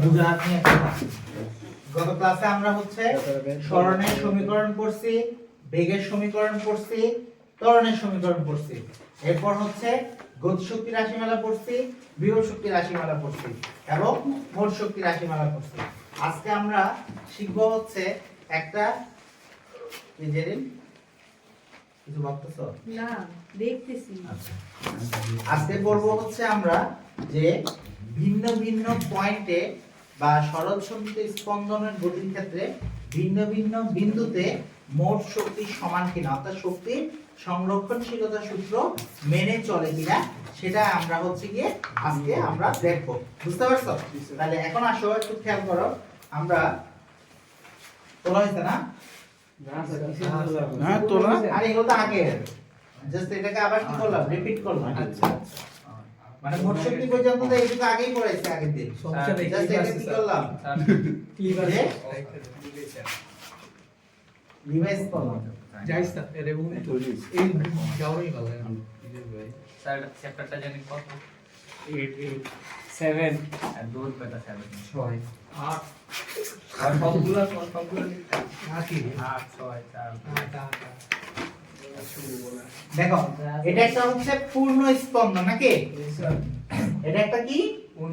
বুঝার নিয়ে কথা। গত ক্লাসে আমরা হচ্ছে সরণের সমীকরণ পড়ছি, বেগের সমীকরণ পড়ছি, ত্বরণের সমীকরণ পড়ছি। এরপর হচ্ছে গতিশক্তি রাশিমালা পড়ছি, বিভব শক্তি রাশিমালা পড়ছি এবং মোট শক্তি রাশিমালা পড়ছি। আজকে আমরা শিখব হচ্ছে একটা কিছু ভাবতেছো? না, দেখতেছি। আচ্ছা, আজকে পড়ব হচ্ছে আমরা যে ভিন্ন ভিন্ন পয়েন্টে বা সরল সন্ধিত স্পন্দনের গতির ক্ষেত্রে ভিন্ন ভিন্ন বিন্দুতে মোট শক্তি সমান কিনা, অর্থাৎ শক্তির সংরক্ষণশীলতা সূত্র মেনে চলে কিনা সেটা আমরা হচ্ছে গিয়ে আজকে আমরা দেখব। বুঝতে পারছো? তাহলে এখন আসো একটু খেয়াল করো, আমরা তোলা হয়েছে না? হ্যাঁ তোলা। আরে এগুলো তো আগে, জাস্ট এটাকে আবার কি করলাম, রিপিট করলাম। আচ্ছা মানে মোট শক্তি পর্যন্ত তো এইটুকু আগেই পড়াইছে আগের দিন। জাস্ট এটা কি করলাম, রিভাইজ করলাম। যাইস না এর এবং এই যাওয়ারই ভালো স্যার চ্যাপ্টারটা জানি কত 8 7 আর দুধ বেটা 7 6 8 আর সবগুলা আকি 8 6 4 দেখো এটা একটা হচ্ছে পূর্ণ স্পন্দন নাকি? এটা একটা কি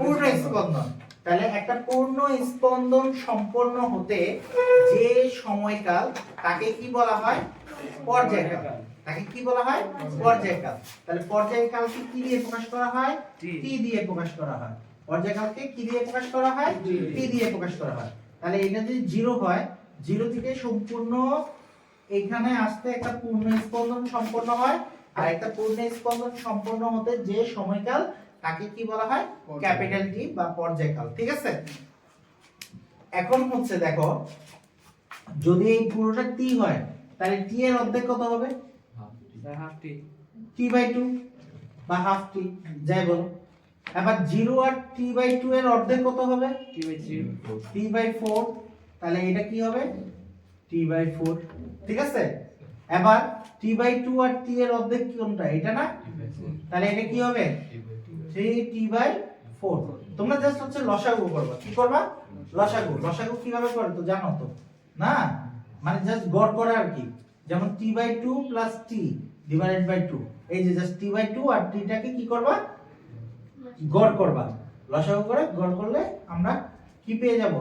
পূর্ণ স্পন্দন। তাহলে একটা পূর্ণ স্পন্দন সম্পন্ন হতে যে সময়কাল তাকে কি বলা হয়? পর্যায়কাল। তাকে কি বলা হয়? পর্যায়কাল। তাহলে পর্যায়কালকে কি দিয়ে প্রকাশ করা হয়? টি দিয়ে প্রকাশ করা হয়। পর্যায়কালকে কি দিয়ে প্রকাশ করা হয়? টি দিয়ে প্রকাশ করা হয়। তাহলে এটা যদি 0 হয়, 0 থেকে সম্পূর্ণ এখানে আসতে একটা পূর্ণ স্পন্দন সম্পন্ন হয়, আর একটা পূর্ণ স্পন্দন সম্পন্ন হতে যে সময়কাল তাকে কি বলা হয়? ক্যাপিটাল টি বা পর্যায়কাল। ঠিক আছে? এখন হচ্ছে দেখো, যদি এই পুরোটা টি হয় তাহলে টি এর অর্ধেক কত হবে? হাফ টি টি বাই 2 বা হাফ টি যাই বলো। এবার 0 আর টি বাই 2 এর অর্ধেক কত হবে? টি বাই 3 টি বাই 4। তাহলে এটা কি হবে? টি বাই 4। ঠিক আছে? এবার টি বাই 2 আর টি এর অর্ধেক কোনটা? এটা না? তাহলে এটা কি হবে? 3 টি বাই 4। তোমরা জাস্ট হচ্ছে লসাগু করবা। কি করবা? লসাগু। লসাগু কিভাবে করে তো জানো তো না? মানে জাস্ট গড় করা আর কি। যেমন T by 2 plus T divided by 2। এই যে জাস্ট টি বাই 2 আর টিটাকে কি করবা? গড় করবা। লসাগু করে গড় করলে আমরা কি পেয়ে যাব?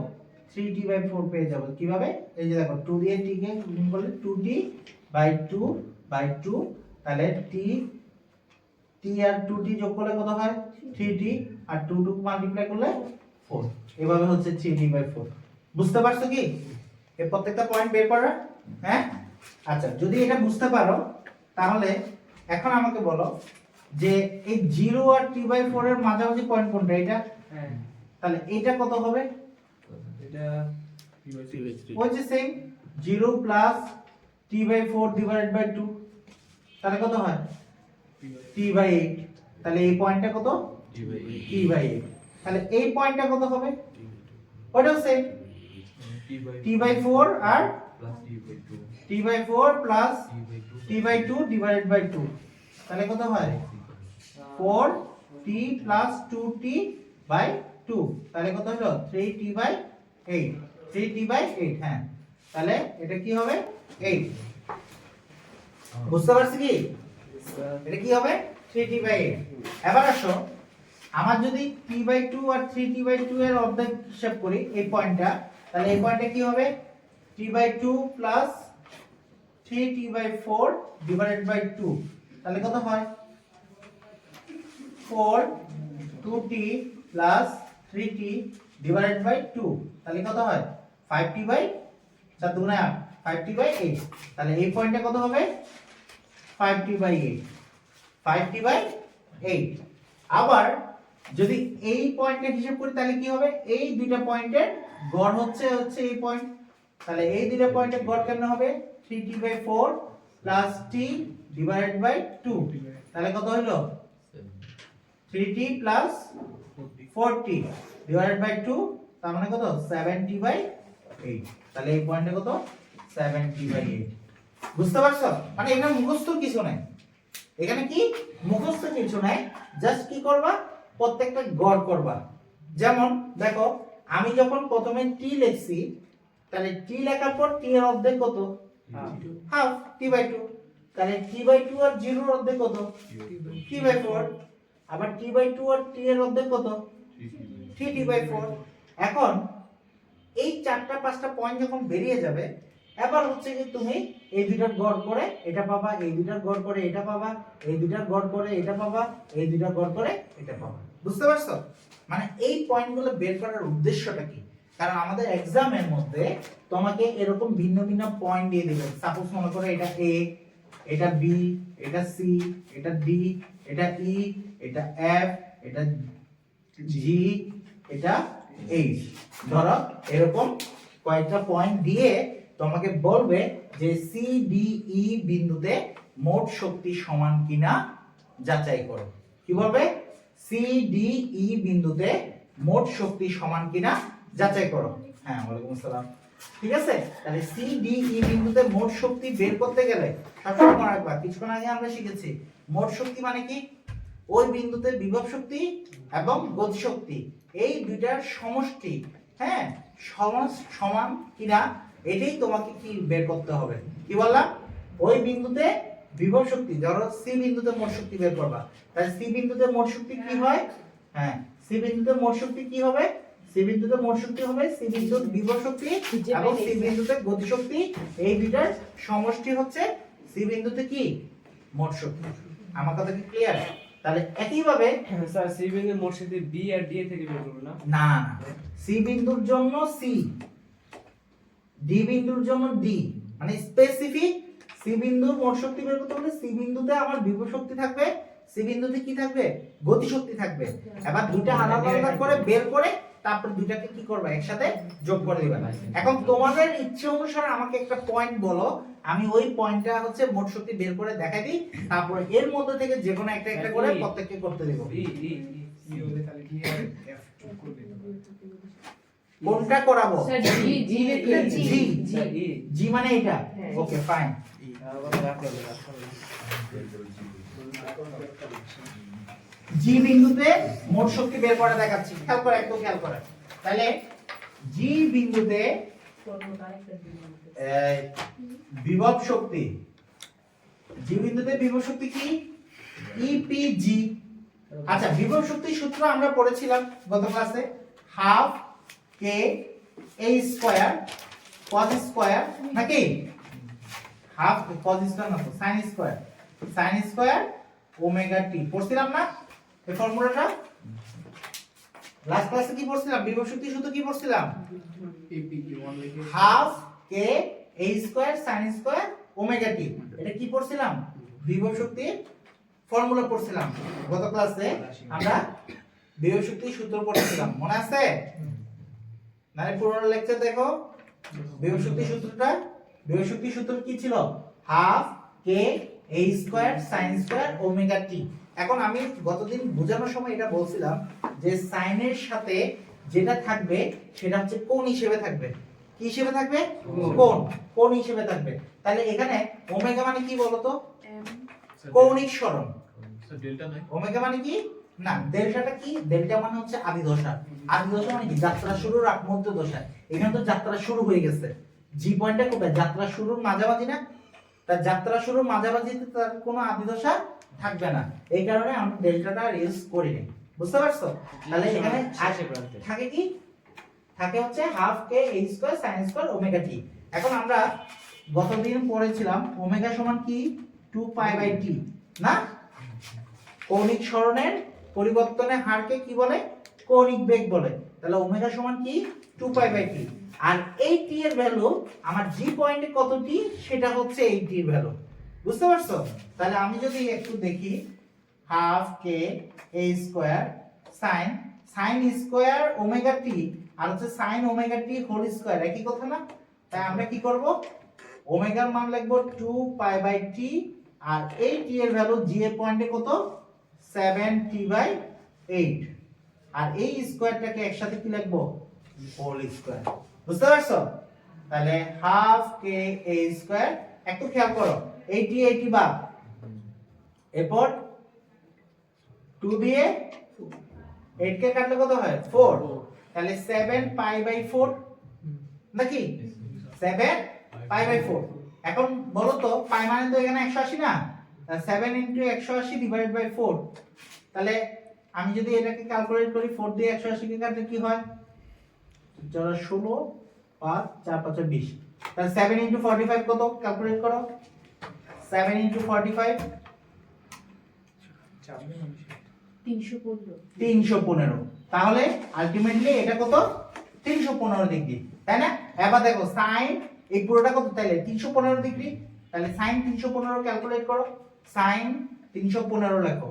3t বাই 4 পেয়ে যাব। কিভাবে? এই যে দেখো 2 দিয়ে t কে গুণ করলে 2t বাই 2 বাই 2, তাহলে t আর 2t যোগ করলে কত হয়? 3t, আর 2 2 মাল্টিপ্লাই করলে 4। এভাবে হচ্ছে 3t বাই 4। বুঝতে পারছো কি এই প্রত্যেকটা পয়েন্ট বের করা? হ্যাঁ, আচ্ছা, যদি এটা বুঝতে পারো তাহলে এখন আমাকে বলো যে এই 0 আর t বাই 4 এর মাঝামাঝি পয়েন্ট কোনটা? এটা। হ্যাঁ তাহলে এটা কত হবে? এটা ওই যে same 0 plus t by 4 divided by 2, তাহলে কত হয়? t by 8। তাহলে এই পয়েন্টটা কত? t by 8। তাহলে এই পয়েন্টটা কত হবে? ওটাও সেম t বাই 4 আর t by 4 plus t by 2 divided by 2, তাহলে কত হয়? 4t প্লাস 2t বাই 2, তাহলে কত হলো? 3t by 8। 3t by 8। হ্যাঁ, তাহলে এটা কি হবে? 8। বুঝতে পারছি কি? এটা কি হবে? 3t by 8। এবার আসো, আমার যদি t by 2 R 3t by 2 এর অর্ধেক হিসাব করি এই পয়েন্টটা, তাহলে এই পয়েন্টটা কি হবে? t by 2 plus 3t by 4 divided by 2, তাহলে কত হয়? 4 2t plus 3t divided by 2, তাহলে কত হয়? 5t বাই 4 দুগুণে 8, 5t বাই 8। তাহলে এই পয়েন্টটা কত হবে? 5t by 8। 5t by 8। আবার যদি এই পয়েন্টের হিসাব করি তাহলে কি হবে? এই দুইটা পয়েন্টের গড় হচ্ছে এই পয়েন্ট। তাহলে এই দুইটা পয়েন্টের গড় কেমন হবে? 3t by 4 plus t divided by 2, তাহলে কত হলো? 3t plus 4t divided by 2, তার মানে কত? 7t by 8। তাহলে এই পয়েন্টে কত? 7t by 8। বুঝতে পারছো? মানে এখানে মুখস্থ কিছু নাই। এখানে কি মুখস্থ কিছু নাই, জাস্ট কি করবা? প্রত্যেকটা গড় করবা। যেমন দেখো আমি যখন প্রথমে টি লিখছি তাহলে টি লেখার পর টি এর অর্ধেক কত হাফ t/2 তাহলে t/2 আর 0 এর অর্ধেক কত t/4 আবার t/2 আর t এর অর্ধেক কত 3t/4 এখন এই চারটা পাঁচটা পয়েন্ট যখন বেরিয়ে যাবে এবার হচ্ছে কি তুমি এই দুইটার গড় করে এটা পাবা এই দুইটার গড় করে এটা পাবা এই দুইটার গড় করে এটা পাবা এই দুইটার গড় করে এটা পাবা বুঝতে পারছো মানে এই পয়েন্টগুলো বের করার উদ্দেশ্যটা কি কারণ আমাদের এক্সামের মধ্যে তোমাকে এরকম ভিন্ন ভিন্ন পয়েন্ট দিয়ে দিবে সাপোজ মনে করো এটা a এটা b এটা c এটা d এটা e এটা f এটা g এটা h ধরো এরকম কয়েকটা পয়েন্ট দিয়ে তোমাকে বলবে যে সি ডি ই বিন্দুতে মোট শক্তি সমান কিনা যাচাই করো কি বলবে সি ডি ই বিন্দুতে মোট শক্তি সমান কিনা যাচাই করো হ্যাঁ ওয়ালাইকুম আসসালাম ঠিক আছে তাহলে সি ডি ই বিন্দুতে মোট শক্তি বের করতে গেলে সবসময় মনে রাখবা কিছুক্ষণ আগে আমরা শিখেছি মোট শক্তি মানে কি ওই বিন্দুতে বিভব শক্তি এবং গতি শক্তি এই দুইটার সমষ্টি হ্যাঁ সমান কিনা এটাই তোমাকে কি বের করতে হবে কি বললাম ওই বিন্দুতে বিভব শক্তি ধরো সি বিন্দুতে মোট শক্তি বের করবা তাহলে সি বিন্দুতে মোট শক্তি কি হয় হ্যাঁ সি বিন্দুতে মোট শক্তি কি হবে সি বিন্দুতে মোট শক্তি হবে সি বিন্দুর বিভব শক্তি এবং সি বিন্দুতে গতি শক্তি এই দুইটার সমষ্টি হচ্ছে সি বিন্দুতে কি মোট শক্তি আমার কথা কি ক্লিয়ার তাহলে একই ভাবে স্যার সি বিন্দুর মোট শক্তি বি আর ডি থেকে বের করব না না সি বিন্দুর জন্য সি ডি বিন্দুর জন্য ডি মানে স্পেসিফিক সি বিন্দুর মোট শক্তি বের করতে হলে সি বিন্দুতে আমার বিভব শক্তি থাকবে সি বিন্দুতে কি থাকবে গতি শক্তি থাকবে এবার দুইটা আলাদা আলাদা করে বের করে তারপর দুইটাকে কি করবে একসাথে যোগ করে দিবে এখন তোমাদের ইচ্ছে অনুসারে আমাকে একটা পয়েন্ট বলো আমি ওই পয়েন্টটা হচ্ছে মোট শক্তি বের করে দেখাই দিই তারপর এর মধ্যে থেকে যে কোনো একটা একটা করে প্রত্যেককে করতে দেব তাহলে কি হবে f2 করবে কোনটা করাবো স্যার জি জি জি জি স্যার ই জি মানে এটা হ্যাঁ। ওকে ফাইন জি বিন্দুতে মোট শক্তি বের করে দেখাচ্ছি খেয়াল করে একটু খেয়াল করে তাহলে জি বিন্দুতে বিভব শক্তি জি বিন্দুতে বিভব শক্তি কি ইপিজি আচ্ছা বিভব শক্তির সূত্র আমরা পড়েছিলাম গত ক্লাসে half K a square cos square নাকি হাফ cos স্কয়ার না তো sin স্কয়ার ওমেগা টি পড়ছিলাম না এই ফর্মুলাটা লাস্ট ক্লাসে কি পড়ছিলাম বিভব শক্তির সূত্র কি পড়ছিলাম ap1 লিখে half K a square sin square omega T এটা কি পড়ছিলাম বিভব শক্তির ফর্মুলা পড়ছিলাম গত ক্লাসে আমরা বিভব শক্তির সূত্র পড়ছিলাম মনে আছে মানে পুরো লেকচার দেখো বিভব শক্তির সূত্রটা বিভব শক্তির সূত্র কি ছিল half K a square sin square omega T এখন আমি গতদিন বোঝানোর সময় এটা বলছিলাম যে সাইনের সাথে যেটা থাকবে সেটা হচ্ছে কোণ হিসেবে থাকবে কি হিসেবে থাকবে কোণ হিসেবে থাকবে তাহলে এখানে ওমেগা মানে কি বলতো কৌণিক সরণ স্যার ডেল্টা নাই ওমেগা মানে কি না ডেল্টাটা কি ডেল্টা মানে হচ্ছে আদি দশা মানে কি যাত্রা শুরুর আগ মধ্য দশা এখানে তো যাত্রা শুরু হয়ে গেছে জি পয়েন্টটা কোথায় যাত্রা শুরুর মাঝামাঝি না তার যাত্রা শুরুর মাঝামাঝিতে তার কোনো আদি দশা থাকবে না এই কারণে আমরা ডেল্টাটা ইউজ করি না বুঝতে পারছো তাহলে এখানে থাকে কি থাকে হচ্ছে half K a square sin square omega T এখন আমরা গতদিন পড়েছিলাম ওমেগা সমান কি 2 পাই বাই টি না কৌণিক সরণের পরিবর্তনের হারকে কি বলে কৌণিক বেগ বলে তাহলে ওমেগা সমান কি 2 পাই বাই টি আর এই টি এর ভ্যালু আমার জি পয়েন্টে কত টি সেটা হচ্ছে এই টি এর ভ্যালু বুঝতে পারছো তাহলে আমি যদি একটু দেখি half K a square sin square omega T আর হচ্ছে sin omega T whole square একই কথা না তাই আমরা কি করব ওমেগার মান লিখব 2 পাই বাই টি আর এই টি এর ভ্যালু জি এর পয়েন্টে কত 7 টি বাই 8 আর এই স্কয়ারটাকে একসাথে কি লিখব হোল স্কয়ার বুঝতে পারছো তাহলে হাফ কে a স্কয়ার একটু খেয়াল করো 80 বাদ এরপর 2 দিয়ে 8 কে কাটলে কত হয় 4 তাহলে 7 পাই বাই 4 নাকি 7 পাই বাই 4। এখন বলো তো পাই মানে তো এখানে 180 না, 7 * 180 ডিভাইড বাই 4। তাহলে আমি যদি এটাকে ক্যালকুলেট করি 4 দিয়ে 180 কে কাটলে কি হয়, চলো 16 5 4 5 20। তাহলে 7 * 45 কত ক্যালকুলেট করো, 7 * 45 315 315। তাহলে আলটিমেটলি এটা কত 315 ডিগ্রি, তাই না? এবার দেখো sin এই পুরোটা কত, তাহলে 315 ডিগ্রি। তাহলে sin 315 ক্যালকুলেট করো, sin 315 লেখো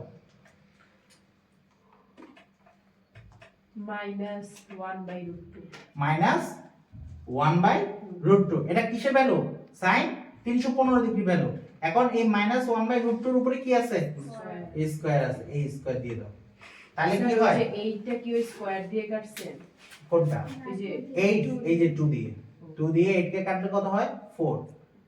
-1/√2 মাইনাস 1/√2। এটা কিসের ভ্যালু, sin 315 ডিগ্রি ভ্যালু। এখন এই -1/√2 এর উপরে কি আছে, a স্কয়ার আছে, a স্কয়ার দিয়ে দাও। তাহলে কি হয়, এইটা কি ওই স্কয়ার দিয়ে কাটছেন? কোনটা এই যে 8, এই যে 2 দিয়ে 8 কে কাটলে কত হয় 4,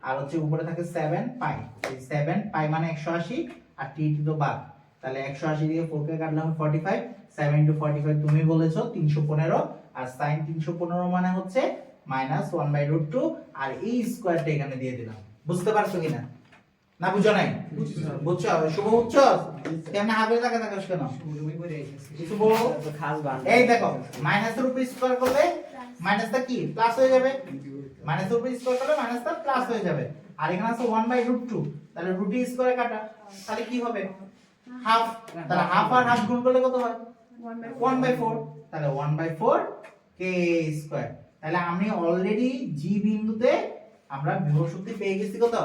আর হচ্ছে উপরে থাকে 7 পাই। এই 7 পাই মানে 180 আর t তো বাদ, তাহলে 180 দিয়ে 4 কে কাটলে হবে 45। 7 * 45 তুমি বলেছো 315, আর sin 315 মানে হচ্ছে -1/√2, আর এই স্কয়ারটা এখানে দিয়ে দিলাম। বুঝতে পারছো কিনা, না বুঝো নাই? বুঝছো? শুভ বুঝছো? কেন হাতে টাকা টাকা কেন তুমি করে আইছিস কিছু বলো। তো খাস বান এই দেখো মাইনাসের উপর স্কয়ার করলে মাইনাসটা কি প্লাস হয়ে যাবে, মাইনাসের উপর স্কয়ার করলে মাইনাসটা প্লাস হয়ে যাবে। আর এখানে আছে 1/√2, তাহলে √2 স্কয়ারে কাটা, তাহলে কি হবে হাফ। তাহলে হাফ আর হাফ গুণ করলে কত হয় 1/4, তাহলে 1/4 কে স্কয়ার। তাহলে আমি অলরেডি জি বিন্দুতে আমরা বিভব শক্তি পেয়ে গেছি কত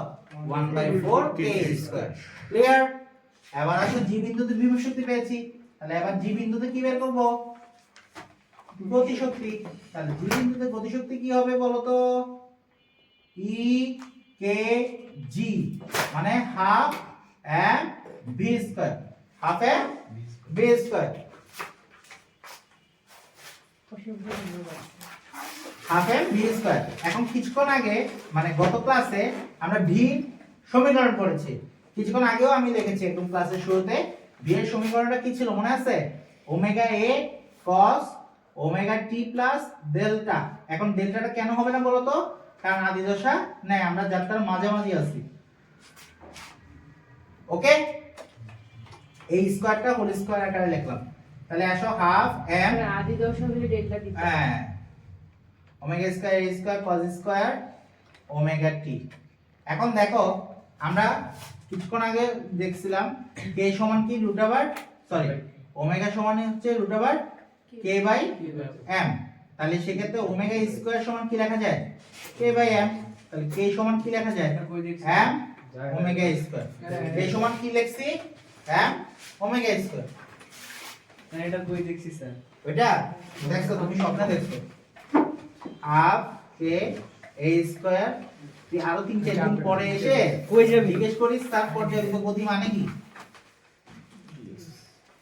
1/4 কে স্কয়ার। ক্লিয়ার? এবার আসো জি বিন্দুতে বিভব শক্তি পেয়েছি, তাহলে এবার জি বিন্দুতে কি বের করব, গতি শক্তি। তাহলে জি বিন্দুতে গতি শক্তি কি হবে বলো তো, ই কে জি মানে half M V square, half M V square, অসংখ্য ধন্যবাদ। Half M V square. এখন কিছুক্ষণ আগে মানে গত ক্লাসে আমরা ভি সমীকরণ পড়েছি, কিছুক্ষণ আগেও আমি লিখেছি একদম ক্লাসের শুরুতে। ভি এর সমীকরণটা কি ছিল মনে আছে, ওমেগা এ cos omega t plus delta. এখন ডেল্টাটা কেন হবে না বলো তো, কারণ আদি দশা নাই, আমরা যাত্রার মাঝামাঝি আছি। ওকে, এই স্কয়ারটা হোল স্কয়ার আকারে লিখলাম। তাহলে আসো হাফ এম আদি দশা হলে ডেল্টা দিতে হবে। হ্যাঁ ওমেগা স্কয়ার এ square cos square omega T. এখন দেখো আমরা কিছুক্ষণ আগে দেখছিলাম কে সমান কি রুট ওভার সরি ওমেগা সমান হচ্ছে root over K by M. তাহলে সেক্ষেত্রে ওমেগা স্কয়ার সমান কি লেখা যায় কে বাই এম। তাহলে কে সমান কি লেখা যায় এম ওমেগা স্কয়ার। কে সমান কি লিখছি এম ওমেগা স্কয়ার। না এটা কই দেখছি স্যার, ওইটা দেখছো তুমি স্বপ্নে দেখছো হাফ কে এ স্কয়ার। তুই আরো 3-4 দিন পরে এসে কই যাবি? জিজ্ঞেস করিস তার পর্যায়ক্রমিক গতি মানে কি,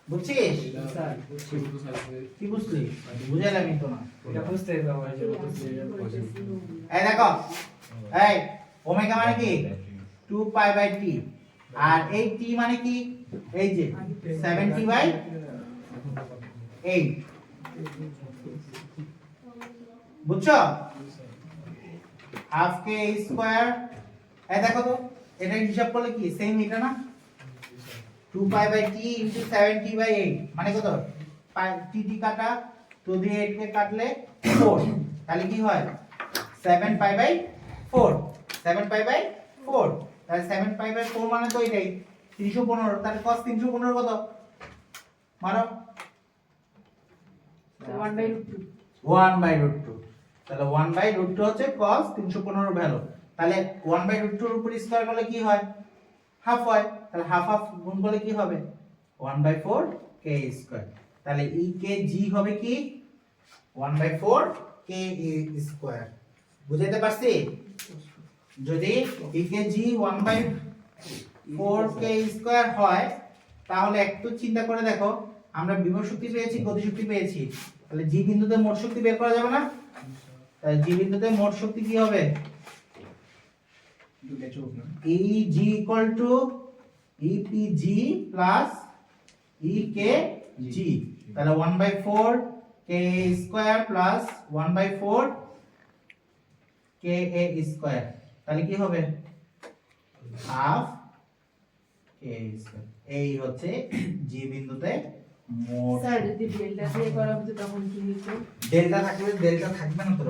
বুঝছিস? স্যার কি বুঝলি? বুঝাইলামই তো না। এটা বুঝতে হবে আমার যে বুঝতে এই দেখো এই ওমেগা মানে কি 2 পাই বাই টি, আর এই টি মানে কি এই যে 70/8। বুঝছো? হাফ কে স্কয়ার। এই দেখো তো এটা হিসাব করলে কি সেম এটা না, 2 পাই বাই টি ইনটু 70/8 মানে কত, টি টি কাটা 2 দিয়ে 8 কে কাটলে 4, তাহলে কি হয় 7 পাই বাই 4, 7 পাই বাই 4। তাহলে 7 পাই বাই 4 মানে তো এটাই 315। তাহলে cos 315 কত মারো 1/√2 1/√2। তাহলে 1/√2 হচ্ছে cos 315 ভ্যালু। তাহলে 1/√2 এর উপর স্কয়ার করলে কি হয় হাফ হয়, তাহলে হাফ হাফ গুণ করলে কি হবে 1/4 কে স্কয়ার। তাহলে ই কে জি হবে কি 1/4 কে স্কয়ার। বুঝাতে পারছি? যদি ই কে জি 1/4 কে স্কয়ার হয় তাহলে একটু চিন্তা করে দেখো আমরা বিভব শক্তি পেয়েছি গতি শক্তি পেয়েছি, তাহলে জি বিন্দুতে মোট শক্তি বের করা যাবে না? তাহলে জি বিন্দুতে মোট শক্তি কি হবে দুটো চোখ না E G equal to E P G plus E K G. তাহলে 1/4 K square plus 1/4 K A square, তাহলে কি হবে হাফ কে স্কয়ার। এই হচ্ছে জি বিন্দুতে মোট স্যার যদি ডেল্টা দিয়ে করা হতো তখন কি হতো? ডেল্টা থাকবে, ডেল্টা থাকবে না তোর